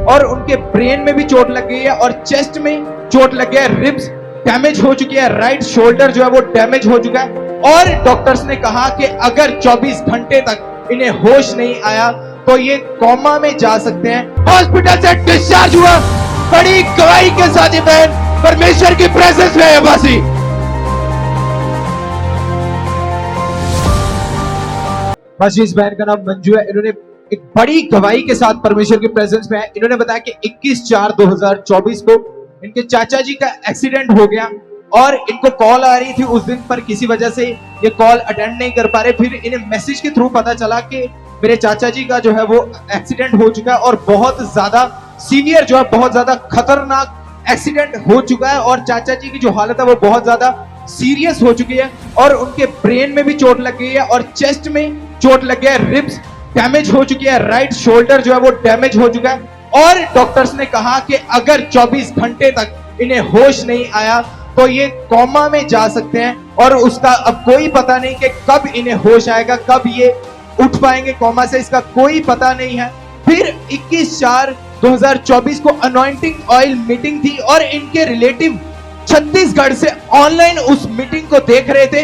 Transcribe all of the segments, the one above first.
और उनके ब्रेन में भी चोट लग गई है और चेस्ट में चोट लग गया है, रिब्स डैमेज हो चुकी है, राइट शोल्डर जो है वो डैमेज हो चुका है और डॉक्टर्स ने कहा कि अगर 24 घंटे तक इन्हें होश नहीं आया तो ये कोमा में जा सकते हैं। हॉस्पिटल से डिस्चार्ज हुआ, बड़ी गवाही के साथ ये बहन परमेश्वर की प्रेजेंस में है बासी। बासी इस बहन का नाम मंजू है। इन्होंने एक बड़ी गवाही के साथ परमेश्वर की प्रेजेंस में है। इन्होंने बताया कि 21/4/2024 को इनके चाचा जी का एक्सीडेंट हो गया और इनको कॉल आ रही थी उस दिन, पर किसी वजह से ये कॉल अटेंड नहीं कर पा रहे। फिर इन्हें मैसेज के थ्रू पता चला कि मेरे चाचा जी का जो है वो एक्सीडेंट हो चुका है और बहुत ज्यादा सीवियर जो है, बहुत ज्यादा खतरनाक एक्सीडेंट हो चुका है और चाचा जी की जो हालत है वो बहुत ज्यादा सीरियस हो चुकी है और उनके ब्रेन में भी चोट लग गई है और चेस्ट में चोट लग गया है, रिब्स डैमेज हो चुकी है, राइट शोल्डर जो है वो डैमेज हो चुका है और डॉक्टर्स ने कहा कि अगर 24 घंटे तक इन्हें होश नहीं आया तो ये कोमा में जा सकते हैं और उसका अब कोई पता नहीं कि कब इन्हें होश आएगा, कब ये उठ पाएंगे कोमा से, इसका कोई पता नहीं है। फिर 21/4/2024 को अनॉइंटिंग ऑयल मीटिंग थी और इनके रिलेटिव छत्तीसगढ़ से ऑनलाइन उस मीटिंग को देख रहे थे।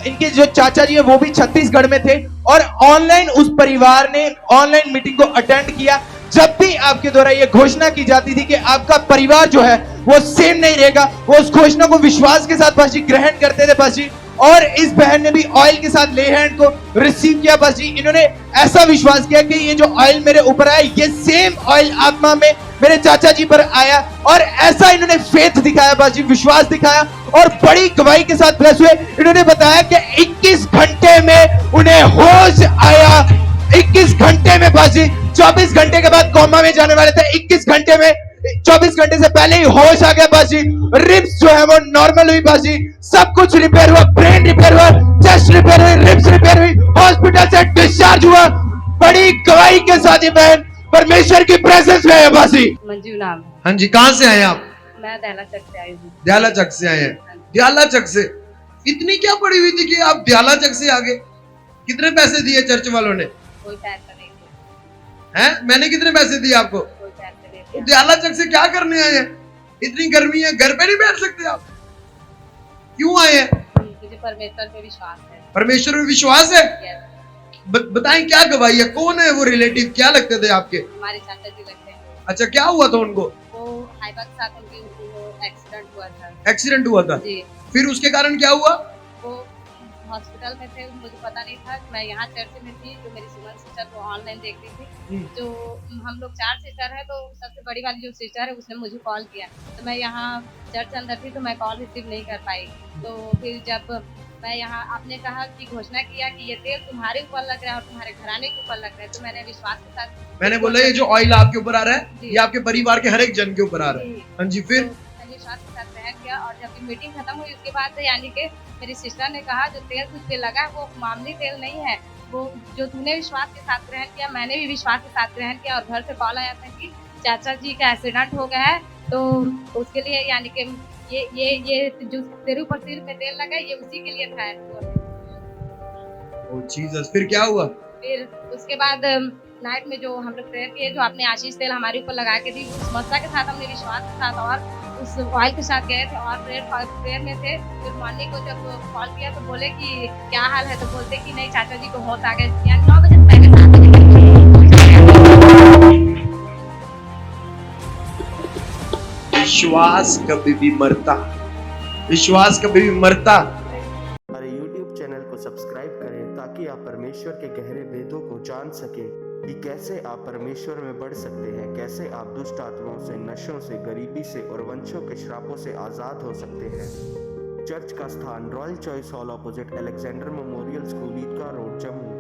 इनके जो चाचा जी है वो भी छत्तीसगढ़ में थे और ऑनलाइन उस परिवार ने ऑनलाइन मीटिंग को अटेंड किया। जब भी आपके द्वारा ये घोषणा की जाती थी कि आपका परिवार जो है वो सेम नहीं रहेगा, वो उस घोषणा को विश्वास के साथ पाजी ग्रहण करते थे पाजी। और इस बहन ने भी ऑयल के साथ ले हैंड को रिसीव किया पाजी। इन्होंने ऐसा विश्वास किया कि ये जो ऑयल मेरे ऊपर आया ये सेम ऑयल आत्मा में मेरे चाचा जी पर आया और ऐसा इन्होंने फेथ दिखाया बाजी, विश्वास दिखाया और बड़ी गवाही के साथ ब्लेस हुए। इन्होंने बताया कि 21 घंटे में उन्हें होश आया, 21 घंटे में बाजी। 24 घंटे के बाद कोमा में जाने वाले थे, 21 घंटे में, 24 घंटे से पहले ही होश आ गया बाजी। रिब्स जो है वो नॉर्मल हुई बाजी, सब कुछ रिपेयर हुआ, ब्रेन रिपेयर हुआ, चेस्ट रिपेयर हुई, रिब्स रिपेयर हुई, हॉस्पिटल से डिस्चार्ज हुआ। बड़ी गवाही के साथ ये बहन परमेश्वर की प्रेजेंस में है बासी। मंजू नाम है। हाँ जी, कहाँ से आए आप? मैं दयाला चक से आई हूँ। दयाला चक से आए हैं। दयाला चक से इतनी क्या पड़ी हुई थी कि आप दयाला चक से आ गए? कितने पैसे दिए चर्च वालों ने? कोई पैसा नहीं दिया। हैं? मैंने कितने पैसे दिए आपको? कोई पैसा नहीं तो दिया। दयाला चक से क्या करने आए हैं? इतनी गर्मी है, घर पे नहीं बैठ सकते आप? क्यों आए हैं? मुझे परमेश्वर पे विश्वास है। परमेश्वर में विश्वास है। Yes। बताएं क्या गवाही है, कौन है वो रिलेटिव, क्या लगते थे आपके? हमारे चाचा जी लगते हैं। अच्छा, क्या हुआ था उनको? वो हाइवा के साथ उनकी एक्सीडेंट हुआ था। एक्सीडेंट हुआ था जी। फिर उसके कारण क्या हुआ? वो हॉस्पिटल में थे, मुझे पता नहीं था। मैं यहाँ चर्च में थी, जो मेरी सुमन सिस्टर वो ऑनलाइन देख रही थी। जो हम लोग 4 सिस्टर है, तो सबसे बड़ी वाली जो सिस्टर है उसने मुझे कॉल किया, तो मैं यहाँ चर्च अंदर थी तो मैं कॉल रिसीव नहीं कर पाई। तो फिर जब मैं यहाँ, आपने कहा कि घोषणा किया कि ये तेल तुम्हारे ऊपर लग रहा है और तुम्हारे घराने के ऊपर लग रहा है, तो मैंने विश्वास के साथ, मैंने बोला ये जो ऑयल आपके ऊपर आ रहा है ये आपके परिवार के हर एक जन के ऊपर आ रहा है। हाँ जी, फिर मैंने विश्वास के साथ ग्रहण किया और जब मीटिंग खत्म हुई उसके बाद यानी कि मेरी सिस्टर ने कहा जो तेल तुझ पे लगा वो मामूली तेल नहीं है, वो जो तूने विश्वास के साथ ग्रहण किया, मैंने भी विश्वास के साथ ग्रहण किया। और घर से कॉल आया था कि चाचा जी का एक्सीडेंट हो गया है, तो उसके लिए यानी कि ये जो तेरे ऊपर सिर पे तेल लगा ये उसी के लिए था। ओह जीसस, फिर क्या हुआ? फिर उसके बाद नाइट में जो हम लोग प्रेयर किए, जो आपने आशीष तेल हमारे ऊपर लगा के दी, उस मस्सा के साथ हमने विश्वास के साथ और उस ऑयल के साथ गए थे और प्रेयर में थे। फिर मॉर्निंग को जब कॉल किया तो बोले कि क्या हाल है, तो बोलते कि नहीं चाचा जी को होश आ गया। यानी 9 बजे से पहले 7 बजे विश्वास कभी भी मरता, विश्वास कभी भी मरता। हमारे YouTube चैनल को सब्सक्राइब करें ताकि आप परमेश्वर के गहरे भेदों को जान सकें कि कैसे आप परमेश्वर में बढ़ सकते हैं, कैसे आप दुष्ट आत्माओं से, नशों से, गरीबी से और वंशों के श्रापों से आज़ाद हो सकते हैं। चर्च का स्थान Royal Choice Hall opposite Alexander Memorial School, Idgah road, Jammu.